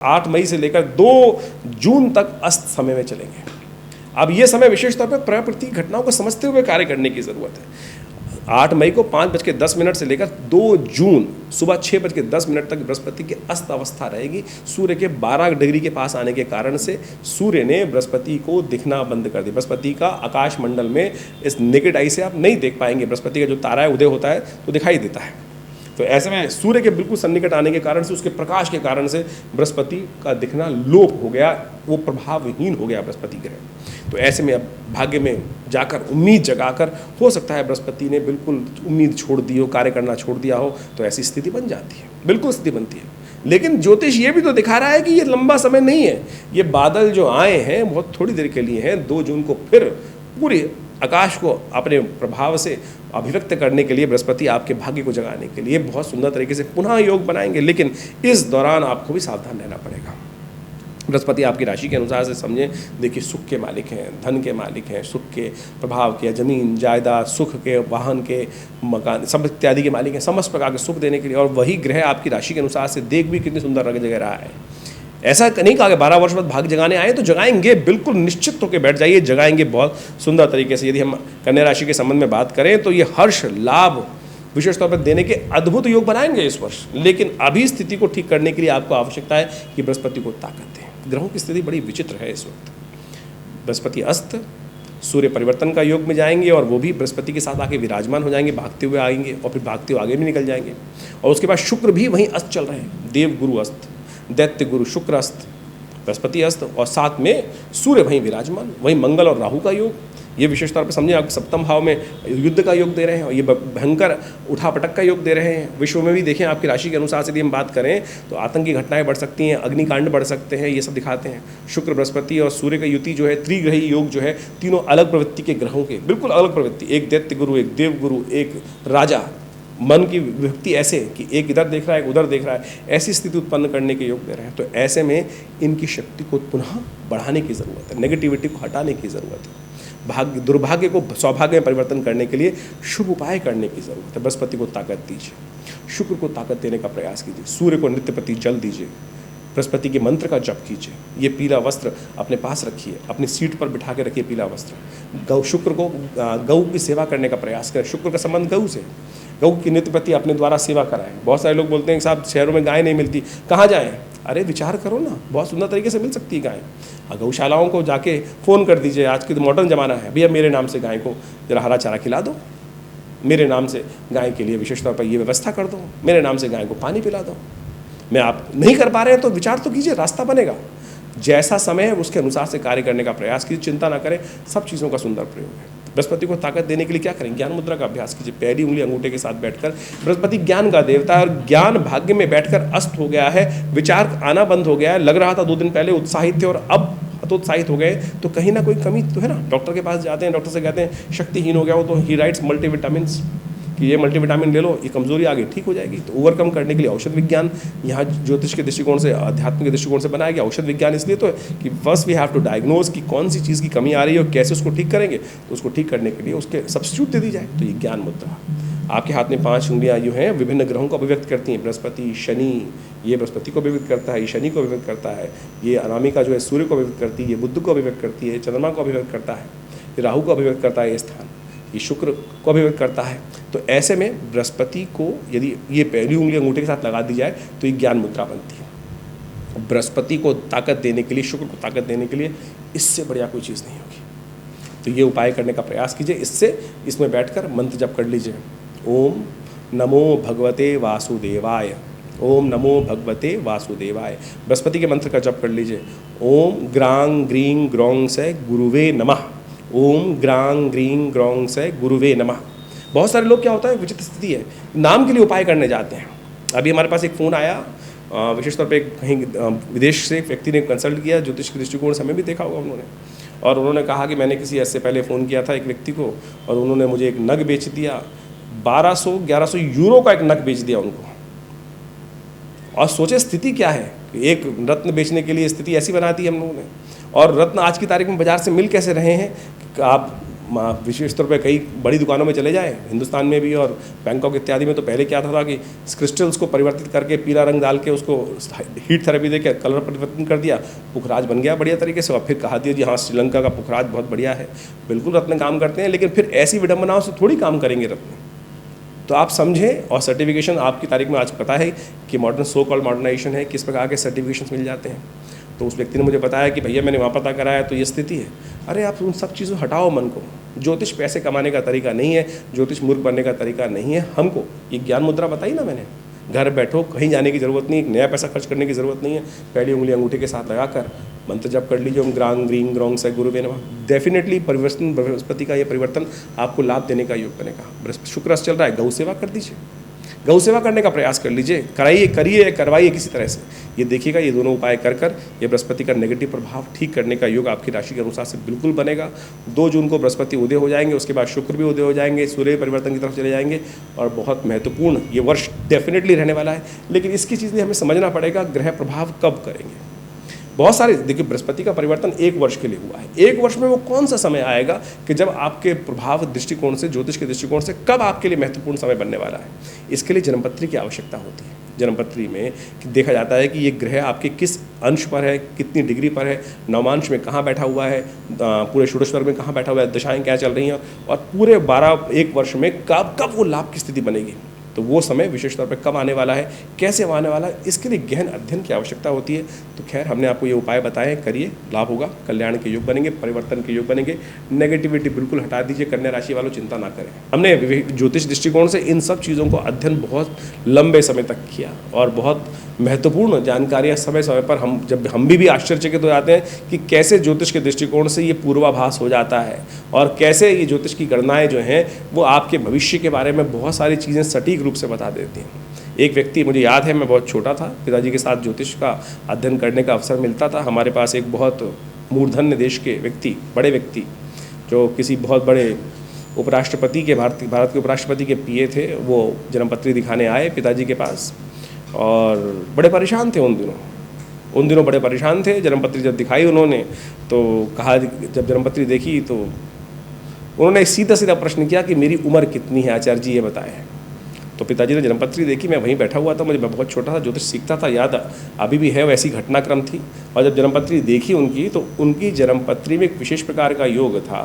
8 मई से लेकर 2 जून तक अस्त समय में चलेंगे। अब ये समय विशेष तौर पर प्राकृतिक घटनाओं को समझते हुए कार्य करने की ज़रूरत है। 8 मई को 5:10 से लेकर 2 जून सुबह 6:10 तक बृहस्पति की अस्त अवस्था रहेगी। सूर्य के 12 डिग्री के पास आने के कारण से सूर्य ने बृहस्पति को दिखना बंद कर दिया। बृहस्पति का आकाश मंडल में इस नेकेड आई से आप नहीं देख पाएंगे। बृहस्पति का जो तारा है उदय होता है तो दिखाई देता है, तो ऐसे में सूर्य के बिल्कुल सन्निकट आने के कारण से, उसके प्रकाश के कारण से बृहस्पति का दिखना लोप हो गया, वो प्रभावहीन हो गया बृहस्पति ग्रह। तो ऐसे में अब भाग्य में जाकर उम्मीद जगाकर, हो सकता है बृहस्पति ने बिल्कुल उम्मीद छोड़ दी हो, कार्य करना छोड़ दिया हो, तो ऐसी स्थिति बन जाती है, बिल्कुल स्थिति बनती है। लेकिन ज्योतिष ये भी तो दिखा रहा है कि ये लंबा समय नहीं है, ये बादल जो आए हैं बहुत थोड़ी देर के लिए हैं। 2 जून को फिर पूरी आकाश को अपने प्रभाव से अभिव्यक्त करने के लिए बृहस्पति आपके भाग्य को जगाने के लिए बहुत सुंदर तरीके से पुनः योग बनाएंगे। लेकिन इस दौरान आपको भी सावधान रहना पड़ेगा। बृहस्पति आपकी राशि के अनुसार से समझें, देखिए सुख के मालिक हैं, धन के मालिक हैं, सुख के प्रभाव के, ज़मीन जायदाद, सुख के, वाहन के, मकान सब इत्यादि के मालिक हैं, समस्त प्रकार के सुख देने के लिए। और वही ग्रह आपकी राशि के अनुसार से देख भी कितनी सुंदर रंग जगह रहा है। ऐसा नहीं कहा कि 12 वर्ष बाद भाग जगाने आए तो जगाएंगे, बिल्कुल निश्चित होकर बैठ जाइए, जगाएंगे बहुत सुंदर तरीके से। यदि हम कन्या राशि के संबंध में बात करें तो ये हर्ष लाभ विशेष तौर पर देने के अद्भुत योग बनाएंगे इस वर्ष। लेकिन अभी स्थिति को ठीक करने के लिए आपको आवश्यकता है कि बृहस्पति को ताकत दें। ग्रहों की स्थिति बड़ी विचित्र है इस वक्त। बृहस्पति अस्त, सूर्य परिवर्तन का योग में जाएंगे और वो भी बृहस्पति के साथ आके विराजमान हो जाएंगे, भागते हुए आएंगे और फिर भागते हुए आगे भी निकल जाएंगे। और उसके बाद शुक्र भी वहीं अस्त चल रहे हैं, देव गुरु अस्त, दैत्य गुरु शुक्र अस्त, बृहस्पति अस्त और साथ में सूर्य वहीं विराजमान, वहीं मंगल और राहु का योग। ये विशेष तौर पर समझिए, आप सप्तम भाव में युद्ध का योग दे रहे हैं और ये भयंकर उठापटक का योग दे रहे हैं। विश्व में भी देखें, आपकी राशि के अनुसार से यदि हम बात करें तो आतंकी घटनाएं बढ़ सकती हैं, अग्निकांड बढ़ सकते हैं, ये सब दिखाते हैं। शुक्र बृहस्पति और सूर्य का युति जो है, त्रिग्रही योग जो है, तीनों अलग प्रवृत्ति के ग्रहों के, बिल्कुल अलग प्रवृत्ति, एक दैत्य गुरु, एक देव गुरु, एक राजा, मन की विभक्ति ऐसे कि एक इधर देख रहा है एक उधर देख रहा है, ऐसी स्थिति उत्पन्न करने के योग दे रहे हैं। तो ऐसे में इनकी शक्ति को पुनः बढ़ाने की ज़रूरत है, नेगेटिविटी को हटाने की ज़रूरत है, भाग्य दुर्भाग्य को सौभाग्य में परिवर्तन करने के लिए शुभ उपाय करने की ज़रूरत है। बृहस्पति को ताकत दीजिए, शुक्र को ताकत देने का प्रयास कीजिए, सूर्य को नित्य प्रति जल दीजिए, बृहस्पति के मंत्र का जप कीजिए। ये पीला वस्त्र अपने पास रखिए, अपनी सीट पर बिठा के रखिए पीला वस्त्र। शुक्र को गऊ की सेवा करने का प्रयास करें, शुक्र का संबंध गऊ से, गऊ की नित्य प्रति अपने द्वारा सेवा कराएं। बहुत सारे लोग बोलते हैं कि साहब शहरों में गाय नहीं मिलती, कहाँ जाएं? अरे विचार करो ना, बहुत सुंदर तरीके से मिल सकती है गाय। गौशालाओं को जाके फ़ोन कर दीजिए, आज की तो मॉडर्न ज़माना है, भैया मेरे नाम से गाय को जरा हरा चारा खिला दो, मेरे नाम से गाय के लिए विशेष तौर पर ये व्यवस्था कर दो, मेरे नाम से गाय को पानी पिला दो। मैं आप नहीं कर पा रहे हैं तो विचार तो कीजिए, रास्ता बनेगा। जैसा समय है उसके अनुसार से कार्य करने का प्रयास कीजिए, चिंता ना करें, सब चीज़ों का सुंदर प्रयोग है। बृहस्पति को ताकत देने के लिए क्या करें? ज्ञान मुद्रा का अभ्यास कीजिए, पहली उंगली अंगूठे के साथ बैठकर। बृहस्पति ज्ञान का देवता है और ज्ञान भाग्य में बैठकर अस्त हो गया है, विचार आना बंद हो गया है। लग रहा था 2 दिन पहले उत्साहित थे और अब हतोत्साहित हो गए, तो कहीं ना कोई कमी तो है ना। डॉक्टर के पास जाते हैं, डॉक्टर से कहते हैं शक्तिहीन हो गया हो, तो ही राइट्स मल्टीविटामिन्स कि ये मल्टीविटामिन ले लो, ये कमजोरी आ गई ठीक हो जाएगी। तो ओवरकम करने के लिए औषध विज्ञान यहाँ ज्योतिष के दृष्टिकोण से, अध्यात्म के दृष्टिकोण से बनाया गया। औषध विज्ञान इसलिए तो है कि first we have to diagnose कि कौन सी चीज़ की कमी आ रही है और कैसे उसको ठीक करेंगे। तो उसको ठीक करने के लिए उसके सब्स्टिट्यूट दे दी जाए। तो ये ज्ञान मुद्रा आपके हाथ में 5 उंगलियाँ जो हैं विभिन्न ग्रहों को अभिव्यक्त करती हैं। बृहस्पति, शनि, ये बृहस्पति को अभिव्यक्त करता है, ये शनि को अभिव्यक्त करता है, ये अनामिका जो है सूर्य को अभिव्यक्त करती है, ये बुध को अभिव्यक्त करती है, चंद्रमा को अभिव्यक्त करता है, ये राहु को अभिव्यक्त करता है, ये स्थान, ये शुक्र को अभिव्यक्त करता है। तो ऐसे में बृहस्पति को यदि ये पहली उंगली अंगूठे के साथ लगा दी जाए तो ये ज्ञान मुद्रा बनती है। बृहस्पति को ताकत देने के लिए, शुक्र को ताकत देने के लिए इससे बढ़िया कोई चीज़ नहीं होगी। तो ये उपाय करने का प्रयास कीजिए। इसमें बैठकर मंत्र जप कर लीजिए, ओम नमो भगवते वासुदेवाय, ओम नमो भगवते वासुदेवाय। बृहस्पति के मंत्र का जप कर लीजिए, ओम ग्रांग ग्रीं ग्रौंग से गुरुवे नमः, ओम ग्रांग ग्रीं ग्रौंग से गुरुवे नमः। बहुत सारे लोग क्या होता है, विचित्र स्थिति है, नाम के लिए उपाय करने जाते हैं। अभी हमारे पास एक फ़ोन आया, विशेष तौर पे कहीं विदेश से एक व्यक्ति ने कंसल्ट किया, ज्योतिष के दृष्टिकोण से हमें भी देखा होगा उन्होंने, और उन्होंने कहा कि मैंने किसी ऐसे पहले फ़ोन किया था एक व्यक्ति को और उन्होंने मुझे एक नग बेच दिया, 1200-1100 यूरो का एक नग बेच दिया उनको। और सोचे स्थिति क्या है, एक रत्न बेचने के लिए स्थिति ऐसी बनाती है हम लोगों ने। और रत्न आज की तारीख में बाजार से मिल कैसे रहे हैं, आप विशेष तौर पे कई बड़ी दुकानों में चले जाएं, हिंदुस्तान में भी और बैंकॉक इत्यादि में, तो पहले क्या था कि क्रिस्टल्स को परिवर्तित करके पीला रंग डाल के उसको हीट थेरेपी देकर कलर परिवर्तन कर दिया, पुखराज बन गया बढ़िया तरीके से, और फिर कहा दिया जी हाँ श्रीलंका का पुखराज बहुत बढ़िया है। बिल्कुल रत्न काम करते हैं, लेकिन फिर ऐसी विडंबनाओं से थोड़ी काम करेंगे रत्न। तो आप समझें, और सर्टिफिकेशन आपकी तारीख में आज पता है कि मॉडर्न सो कॉल्ड मॉडर्नाइजेशन है, किस प्रकार के सर्टिफिकेशन मिल जाते हैं। तो उस व्यक्ति ने मुझे बताया कि भैया मैंने वहाँ पता कराया तो ये स्थिति है। अरे आप उन सब चीज़ों हटाओ मन को। ज्योतिष पैसे कमाने का तरीका नहीं है, ज्योतिष मूर्ख बनने का तरीका नहीं है। हमको ये ज्ञान मुद्रा बताई ना मैंने, घर बैठो, कहीं जाने की ज़रूरत नहीं, नया पैसा खर्च करने की ज़रूरत नहीं है। पहली उंगली अंगूठे के साथ लगाकर मंत्र जप कर लीजिए, ओम ग्रांग ग्रीं ग्रोंग से गुरुवे नमः। डेफिनेटली परिवर्तन, बृहस्पति का ये परिवर्तन आपको लाभ देने का योग बनेगा। शुक्र चल रहा है, गौ सेवा कर दीजिए, गौ सेवा करने का प्रयास कर लीजिए, कराइए, करिए, करवाइए किसी तरह से। ये देखिएगा, ये दोनों उपाय कर ये बृहस्पति का नेगेटिव प्रभाव ठीक करने का योग आपकी राशि के अनुसार से बिल्कुल बनेगा। 2 जून को बृहस्पति उदय हो जाएंगे, उसके बाद शुक्र भी उदय हो जाएंगे, सूर्य परिवर्तन की तरफ चले जाएंगे, और बहुत महत्वपूर्ण ये वर्ष डेफिनेटली रहने वाला है। लेकिन इसकी चीज़ें हमें समझना पड़ेगा, ग्रह प्रभाव कब करेंगे। बहुत सारे, देखिए बृहस्पति का परिवर्तन 1 वर्ष के लिए हुआ है। 1 वर्ष में वो कौन सा समय आएगा कि जब आपके प्रभाव दृष्टिकोण से, ज्योतिष के दृष्टिकोण से कब आपके लिए महत्वपूर्ण समय बनने वाला है। इसके लिए जन्मपत्री की आवश्यकता होती है। जन्मपत्री में देखा जाता है कि ये ग्रह आपके किस अंश पर है, कितनी डिग्री पर है, नवमांश में कहाँ बैठा हुआ है, पूरे षोडश वर्ग में कहाँ बैठा हुआ है, दशाएं क्या चल रही हैं, और पूरे 1 वर्ष में कब वो लाभ की स्थिति बनेगी। तो वो समय विशेष तौर पे कब आने वाला है, कैसे आने वाला है, इसके लिए गहन अध्ययन की आवश्यकता होती है। तो खैर हमने आपको ये उपाय बताए, करिए, लाभ होगा, कल्याण के योग बनेंगे, परिवर्तन के योग बनेंगे। नेगेटिविटी बिल्कुल हटा दीजिए, कन्या राशि वालों चिंता ना करें। हमने ज्योतिष दृष्टिकोण से इन सब चीज़ों को अध्ययन बहुत लंबे समय तक किया, और बहुत महत्वपूर्ण जानकारियाँ समय समय पर हम भी आश्चर्यचकित हो जाते हैं कि कैसे ज्योतिष के दृष्टिकोण से ये पूर्वाभास हो जाता है, और कैसे ये ज्योतिष की गणनाएं जो हैं वो आपके भविष्य के बारे में बहुत सारी चीज़ें सटीक रूप से बता देती हैं। एक व्यक्ति, मुझे याद है, मैं बहुत छोटा था, पिताजी के साथ ज्योतिष का अध्ययन करने का अवसर मिलता था। हमारे पास एक बहुत मूर्धन्य देश के व्यक्ति, बड़े व्यक्ति, जो किसी बहुत बड़े उपराष्ट्रपति के, भारत के उपराष्ट्रपति के पीए थे, वो जन्मपत्री दिखाने आए पिताजी के पास, और बड़े परेशान थे उन दिनों बड़े परेशान थे। जन्मपत्री जब दिखाई उन्होंने तो कहा, जब जन्मपत्री देखी तो उन्होंने सीधा प्रश्न किया कि मेरी उम्र कितनी है आचार्य जी, ये बताएं। तो पिताजी ने जन्मपत्री देखी, मैं वहीं बैठा हुआ था, मैं बहुत छोटा था, ज्योतिष सीखता था, याद अभी भी है, वैसी घटनाक्रम थी। और जब जन्मपत्री देखी उनकी, तो उनकी जन्मपत्री में एक विशेष प्रकार का योग था।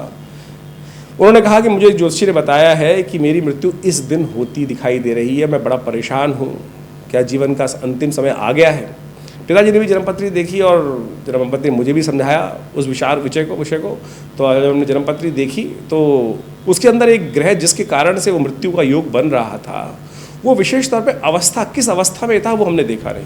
उन्होंने कहा कि मुझे ज्योतिषी ने बताया है कि मेरी मृत्यु इस दिन होती दिखाई दे रही है, मैं बड़ा परेशान हूँ, क्या जीवन का अंतिम समय आ गया है। पिताजी ने भी जन्मपत्री देखी, और जन्मपत्री मुझे भी समझाया उस विषय को। तो जब हमने जन्मपत्री देखी तो उसके अंदर एक ग्रह जिसके कारण से वो मृत्यु का योग बन रहा था, वो विशेष तौर पे अवस्था, किस अवस्था में था वो हमने देखा नहीं।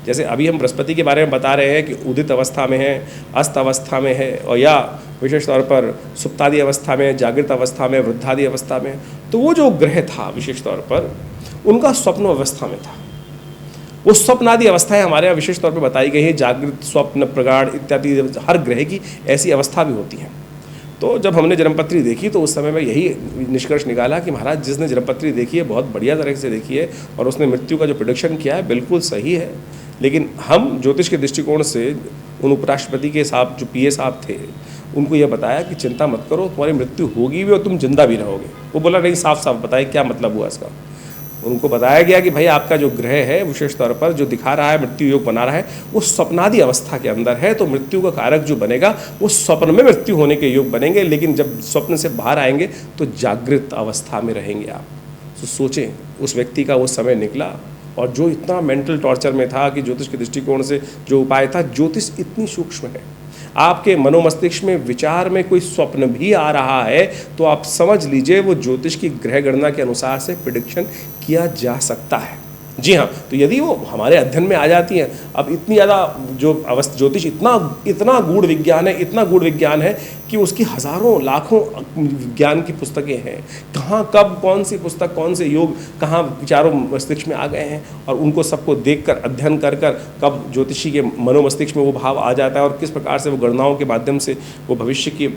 जैसे अभी हम बृहस्पति के बारे में बता रहे हैं कि उदित अवस्था में है, अस्त अवस्था में है, और या विशेष तौर पर सुप्तादि अवस्था में, जागृत अवस्था में, वृद्धादि अवस्था में। तो वो जो ग्रह था विशेष तौर पर उनका स्वप्न अवस्था में था। वो स्वप्नादि अवस्थाएं हमारे यहाँ विशेष तौर पर बताई गई हैं, जागृत, स्वप्न, प्रगाढ़ इत्यादि, हर ग्रह की ऐसी अवस्था भी होती है। तो जब हमने जन्मपत्री देखी तो उस समय में यही निष्कर्ष निकाला कि महाराज जिसने जन्मपत्री देखी है बहुत बढ़िया तरह से देखी है, और उसने मृत्यु का जो प्रेडिक्शन किया है बिल्कुल सही है। लेकिन हम ज्योतिष के दृष्टिकोण से उन उपराष्ट्रपति के साहब, जो पीए साहब थे, उनको यह बताया कि चिंता मत करो, तुम्हारी मृत्यु होगी भी और तुम जिंदा भी रहोगे। वो बोला नहीं, साफ साफ बताए क्या मतलब हुआ इसका। उनको बताया गया कि भाई आपका जो ग्रह है विशेष तौर पर जो दिखा रहा है, मृत्यु योग बना रहा है, वो स्वप्नादि अवस्था के अंदर है। तो मृत्यु का कारक जो बनेगा वो स्वप्न में मृत्यु होने के योग बनेंगे, लेकिन जब स्वप्न से बाहर आएंगे तो जागृत अवस्था में रहेंगे आप। तो सोचें, उस व्यक्ति का वो समय निकला, और जो इतना मेंटल टॉर्चर में था कि ज्योतिष के दृष्टिकोण से जो उपाय था, ज्योतिष इतनी सूक्ष्म है, आपके मनोमस्तिष्क में विचार में कोई स्वप्न भी आ रहा है तो आप समझ लीजिए वो ज्योतिष की ग्रह गणना के अनुसार से प्रेडिक्शन किया जा सकता है। जी हाँ, तो यदि वो हमारे अध्ययन में आ जाती हैं, अब इतनी ज़्यादा जो ज्योतिष इतना गूढ़ विज्ञान है कि उसकी हज़ारों लाखों विज्ञान की पुस्तकें हैं। कहाँ कब कौन सी पुस्तक, कौन से योग कहाँ विचारों मस्तिष्क में आ गए हैं, और उनको सबको देखकर अध्ययन कर कब ज्योतिषी के मनोमस्तिष्क में वो भाव आ जाता है, और किस प्रकार से वो गणनाओं के माध्यम से वो भविष्य की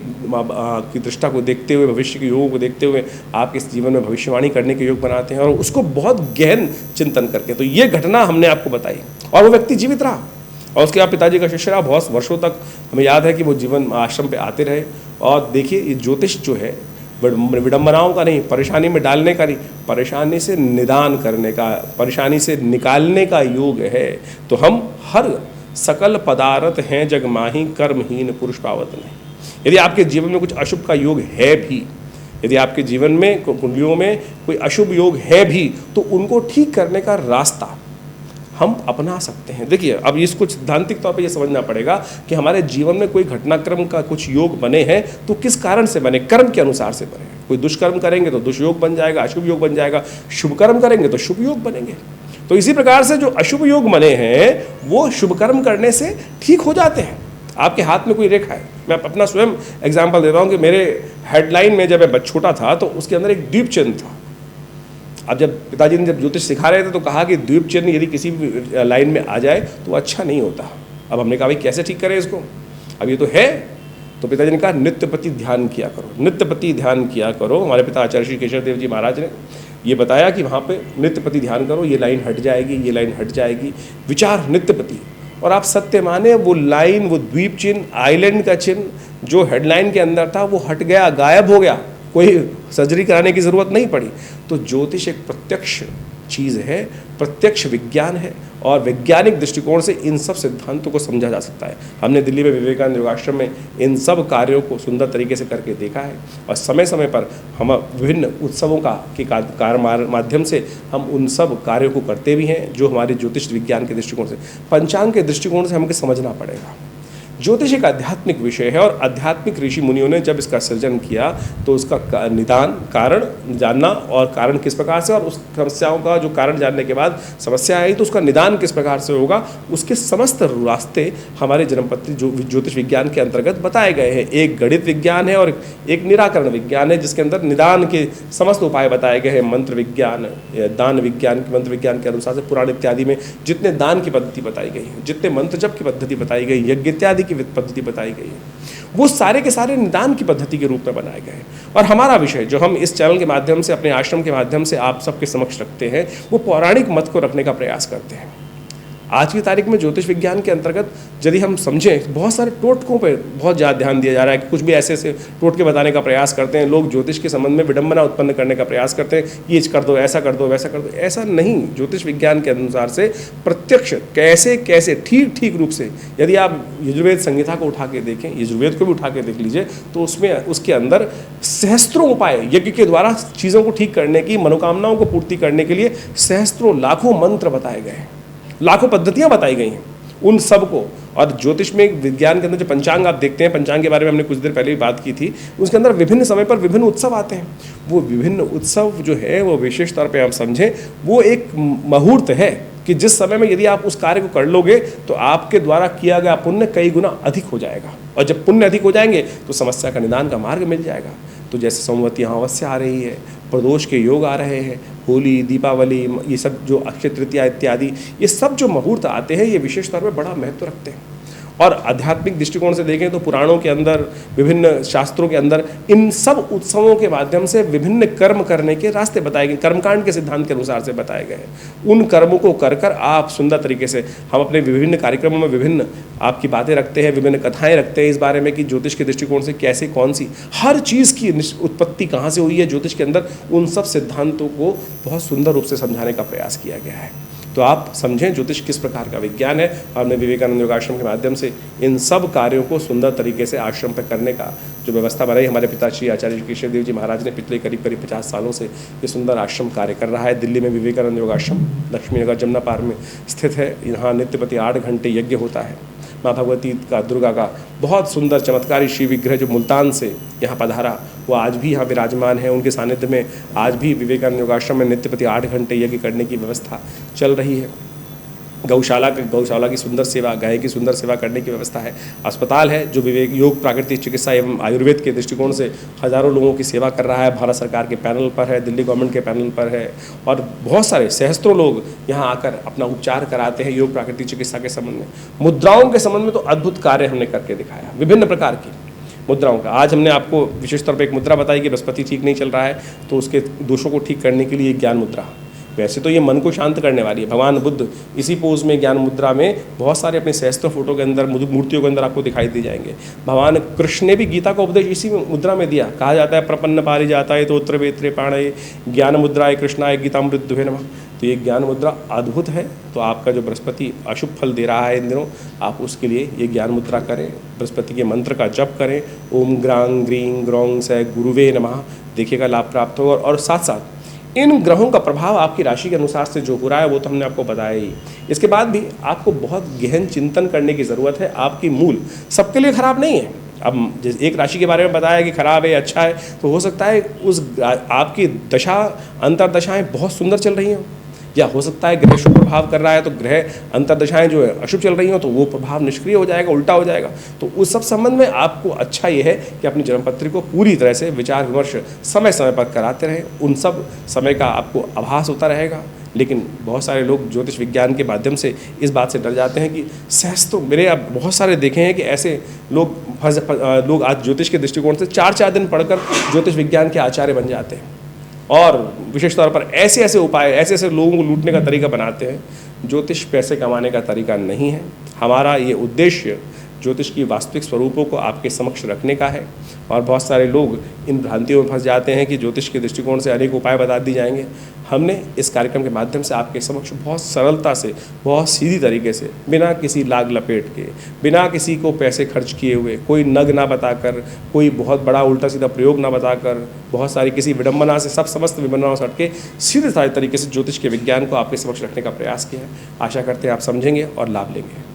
दृष्टा को देखते हुए, भविष्य के योगों को देखते हुए आपके इस जीवन में भविष्यवाणी करने के योग बनाते हैं, और उसको बहुत गहन चिंतन करके। तो ये घटना हमने आपको बताई, और वो व्यक्ति जीवित रहा, और उसके बाद पिताजी का शिष्य रहा बहुत वर्षों तक। हमें याद है कि वो जीवन आश्रम पे आते रहे। और देखिए ये ज्योतिष जो है विडंबनाओं का नहीं, परेशानी में डालने का नहीं, परेशानी से निदान करने का, परेशानी से निकालने का योग है। तो हम हर सकल पदार्थ हैं जग माही, कर्महीन पुरुष पावत नहीं। यदि आपके जीवन में कुछ अशुभ का योग है भी, यदि आपके जीवन में कुंडलियों में कोई अशुभ योग है भी, तो उनको ठीक करने का रास्ता हम अपना सकते हैं। देखिए अब इसको सिद्धांतिक तौर पे ये समझना पड़ेगा कि हमारे जीवन में कोई घटनाक्रम का कुछ योग बने हैं तो किस कारण से बने, कर्म के अनुसार से बने। कोई दुष्कर्म करेंगे तो दुष्योग बन जाएगा, अशुभ योग बन जाएगा, शुभ कर्म करेंगे तो शुभ योग बनेंगे। तो इसी प्रकार से जो अशुभ योग बने हैं वो शुभ कर्म करने से ठीक हो जाते हैं। आपके हाथ में कोई रेखा है, मैं अपना स्वयं एग्जाम्पल देता हूँ कि मेरे हेडलाइन में जब मैं छोटा था तो उसके अंदर एक द्वीप चिन्ह था। अब जब पिताजी ने जब ज्योतिष सिखा रहे थे तो कहा कि द्वीप चिन्ह यदि किसी भी लाइन में आ जाए तो अच्छा नहीं होता। अब हमने कहा भाई कैसे ठीक करें इसको, अब ये तो है। तो पिताजी ने कहा नित्यपति ध्यान किया करो, नित्यपति ध्यान किया करो। हमारे पिता आचार्य श्री केशव देव जी महाराज ने ये बताया कि वहाँ पे नित्यपति ध्यान करो, ये लाइन हट जाएगी, ये लाइन हट जाएगी, विचार नित्यपति। और आप सत्य माने वो लाइन, वो द्वीप चिन्ह, आइलैंड का चिन्ह जो हेडलाइन के अंदर था वो हट गया, गायब हो गया, कोई सर्जरी कराने की ज़रूरत नहीं पड़ी। तो ज्योतिष एक प्रत्यक्ष चीज़ है, प्रत्यक्ष विज्ञान है और वैज्ञानिक दृष्टिकोण से इन सब सिद्धांतों को समझा जा सकता है। हमने दिल्ली में विवेकानंद योगाश्रम में इन सब कार्यों को सुंदर तरीके से करके देखा है और समय समय पर हम विभिन्न उत्सवों के माध्यम से हम उन सब कार्यों को करते भी हैं जो हमारे ज्योतिष विज्ञान के दृष्टिकोण से, पंचांग के दृष्टिकोण से हमको समझना पड़ेगा। ज्योतिष एक आध्यात्मिक विषय है और आध्यात्मिक ऋषि मुनियों ने जब इसका सृजन किया तो उसका निदान, कारण जानना और कारण किस प्रकार से, और उस समस्याओं का जो कारण जानने के बाद समस्या आई तो उसका निदान किस प्रकार से होगा, उसके समस्त रास्ते हमारे जन्मपत्री जो ज्योतिष विज्ञान के अंतर्गत बताए गए हैं। एक गणित विज्ञान है और एक निराकरण विज्ञान है जिसके अंदर निदान के समस्त उपाय बताए गए हैं। मंत्र विज्ञान, दान विज्ञान, मंत्र विज्ञान के अनुसार से पुराण इत्यादि में जितने दान की पद्धति बताई गई है, जितने मंत्र जप की पद्धति बताई गई, यज्ञ इत्यादि की पद्धति बताई गई है, वो सारे के सारे निदान की पद्धति के रूप में बनाए गए हैं। और हमारा विषय जो हम इस चैनल के माध्यम से, अपने आश्रम के माध्यम से आप सबके समक्ष रखते हैं, वो पौराणिक मत को रखने का प्रयास करते हैं। आज की तारीख में ज्योतिष विज्ञान के अंतर्गत यदि हम समझें, बहुत सारे टोटकों पर बहुत ज़्यादा ध्यान दिया जा रहा है कि कुछ भी ऐसे ऐसे टोटके बताने का प्रयास करते हैं। लोग ज्योतिष के संबंध में विडंबना उत्पन्न करने का प्रयास करते हैं, ये कर दो, ऐसा कर दो, वैसा कर दो। ऐसा नहीं, ज्योतिष विज्ञान के अनुसार से प्रत्यक्ष कैसे कैसे ठीक ठीक रूप से, यदि आप यजुर्वेद संहिता को उठा के देखें, यजुर्वेद को भी उठा के देख लीजिए, तो उसमें उसके अंदर सहस्त्रों उपाय यज्ञ के द्वारा चीज़ों को ठीक करने की, मनोकामनाओं को पूर्ति करने के लिए सहस्त्रों लाखों मंत्र बताए गए हैं, लाखों पद्धतियां बताई गई हैं उन सब को। और ज्योतिष में विज्ञान के अंदर जो पंचांग आप देखते हैं, पंचांग के बारे में हमने कुछ देर पहले भी बात की थी, उसके अंदर विभिन्न समय पर विभिन्न उत्सव आते हैं। वो विभिन्न उत्सव जो है वो विशेष तौर पे आप समझें, वो एक मुहूर्त है कि जिस समय में यदि आप उस कार्य को कर लोगे तो आपके द्वारा किया गया पुण्य कई गुना अधिक हो जाएगा। और जब पुण्य अधिक हो जाएंगे तो समस्या का निदान का मार्ग मिल जाएगा। तो जैसे सोमवती अमावस्या आ रही है, प्रदोष के योग आ रहे हैं, होली, दीपावली, ये सब जो अक्षय तृतीया इत्यादि, ये सब जो मुहूर्त आते हैं ये विशेष तौर पर बड़ा महत्व रखते हैं। और आध्यात्मिक दृष्टिकोण से देखें तो पुराणों के अंदर, विभिन्न शास्त्रों के अंदर इन सब उत्सवों के माध्यम से विभिन्न कर्म करने के रास्ते बताए गए, कर्मकांड के सिद्धांत के अनुसार से बताए गए हैं। उन कर्मों को कर कर आप सुंदर तरीके से, हम अपने विभिन्न कार्यक्रमों में विभिन्न आपकी बातें रखते हैं, विभिन्न कथाएं रखते हैं इस बारे में कि ज्योतिष के दृष्टिकोण से कैसे, कौन सी हर चीज़ की उत्पत्ति कहाँ से हुई है ज्योतिष के अंदर, उन सब सिद्धांतों को बहुत सुंदर रूप से समझाने का प्रयास किया गया है। तो आप समझें ज्योतिष किस प्रकार का विज्ञान है। हमने विवेकानंद योगाश्रम के माध्यम से इन सब कार्यों को सुंदर तरीके से आश्रम पर करने का जो व्यवस्था बनाई, हमारे पिताश्री आचार्य केशव देव जी महाराज ने पिछले करीब 50 सालों से ये सुंदर आश्रम कार्य कर रहा है। दिल्ली में विवेकानंद योगाश्रम लक्ष्मीनगर जमुना पार्क में स्थित है। यहाँ नित्यपति 8 घंटे यज्ञ होता है। माँ भगवती का, दुर्गा का बहुत सुंदर चमत्कारी श्री विग्रह जो मुल्तान से यहाँ पधारा, वो आज भी यहाँ विराजमान है। उनके सानिध्य में आज भी विवेकानंद योगाश्रम में नित्यपति 8 घंटे यज्ञ करने की व्यवस्था चल रही है। गौशाला की सुंदर सेवा, गाय की सुंदर सेवा करने की व्यवस्था है। अस्पताल है जो विवेक योग, प्राकृतिक चिकित्सा एवं आयुर्वेद के दृष्टिकोण से हज़ारों लोगों की सेवा कर रहा है। भारत सरकार के पैनल पर है, दिल्ली गवर्नमेंट के पैनल पर है और बहुत सारे सहस्त्रों लोग यहाँ आकर अपना उपचार कराते हैं योग प्राकृतिक चिकित्सा के संबंध में। मुद्राओं के संबंध में तो अद्भुत कार्य हमने करके दिखाया, विभिन्न प्रकार की मुद्राओं का। आज हमने आपको विशेष तौर पर एक मुद्रा बताई कि बृहस्पति ठीक नहीं चल रहा है तो उसके दोषों को ठीक करने के लिए ज्ञान मुद्रा, वैसे तो ये मन को शांत करने वाली है। भगवान बुद्ध इसी पोज में, ज्ञान मुद्रा में, बहुत सारे अपने सहस्त्र फोटो के अंदर, मूर्तियों के अंदर आपको दिखाई दे जाएंगे। भगवान कृष्ण ने भी गीता का उपदेश इसी मुद्रा में दिया। कहा जाता है प्रपन्न पारि जाता है तोत्र वेत्रे पाणये ज्ञान मुद्राय कृष्णाय गीतामृत दुहे नमः। तो ये ज्ञान मुद्रा अद्भुत है। तो आपका जो बृहस्पति अशुभ फल दे रहा है इन दिनों, आप उसके लिए ये ज्ञान मुद्रा करें, बृहस्पति के मंत्र का जप करें, ओम ग्रांग ग्रीं ग्रौंग से गुरुवे नमः, देखिएगा लाभ प्राप्त होगा। और साथ साथ इन ग्रहों का प्रभाव आपकी राशि के अनुसार से जो हो रहा है वो तो हमने आपको बताया ही। इसके बाद भी आपको बहुत गहन चिंतन करने की ज़रूरत है। आपकी मूल सबके लिए खराब नहीं है। अब जिस एक राशि के बारे में बताया कि खराब है अच्छा है, तो हो सकता है उस आपकी दशा अंतरदशाएं बहुत सुंदर चल रही हों, या हो सकता है ग्रह शुभ प्रभाव कर रहा है तो ग्रह अंतरदशाएं जो है अशुभ चल रही हो तो वो प्रभाव निष्क्रिय हो जाएगा, उल्टा हो जाएगा। तो उस सब संबंध में आपको अच्छा ये है कि अपनी जन्मपत्री को पूरी तरह से विचार विमर्श समय समय पर कराते रहें। उन सब समय का आपको आभास होता रहेगा। लेकिन बहुत सारे लोग ज्योतिष विज्ञान के माध्यम से इस बात से डर जाते हैं कि सहस्त्रों, मेरे अब बहुत सारे देखे हैं कि ऐसे लोग आज ज्योतिष के दृष्टिकोण से 4-4 दिन पढ़कर ज्योतिष विज्ञान के आचार्य बन जाते हैं, और विशेष तौर पर ऐसे ऐसे उपाय, ऐसे ऐसे लोगों को लूटने का तरीका बनाते हैं। ज्योतिष पैसे कमाने का तरीका नहीं है। हमारा ये उद्देश्य ज्योतिष की वास्तविक स्वरूपों को आपके समक्ष रखने का है। और बहुत सारे लोग इन भ्रांतियों में फंस जाते हैं कि ज्योतिष के दृष्टिकोण से अनेक उपाय बता दिए जाएंगे। हमने इस कार्यक्रम के माध्यम से आपके समक्ष बहुत सरलता से, बहुत सीधी तरीके से, बिना किसी लाग लपेट के, बिना किसी को पैसे खर्च किए हुए, कोई नग ना बताकर, कोई बहुत बड़ा उल्टा सीधा प्रयोग ना बताकर, बहुत सारी किसी विडंबना से, सब समस्त विडंबनाओं से हटके सीधे साधे तरीके से ज्योतिष के विज्ञान को आपके समक्ष रखने का प्रयास किया है। आशा करते हैं आप समझेंगे और लाभ लेंगे।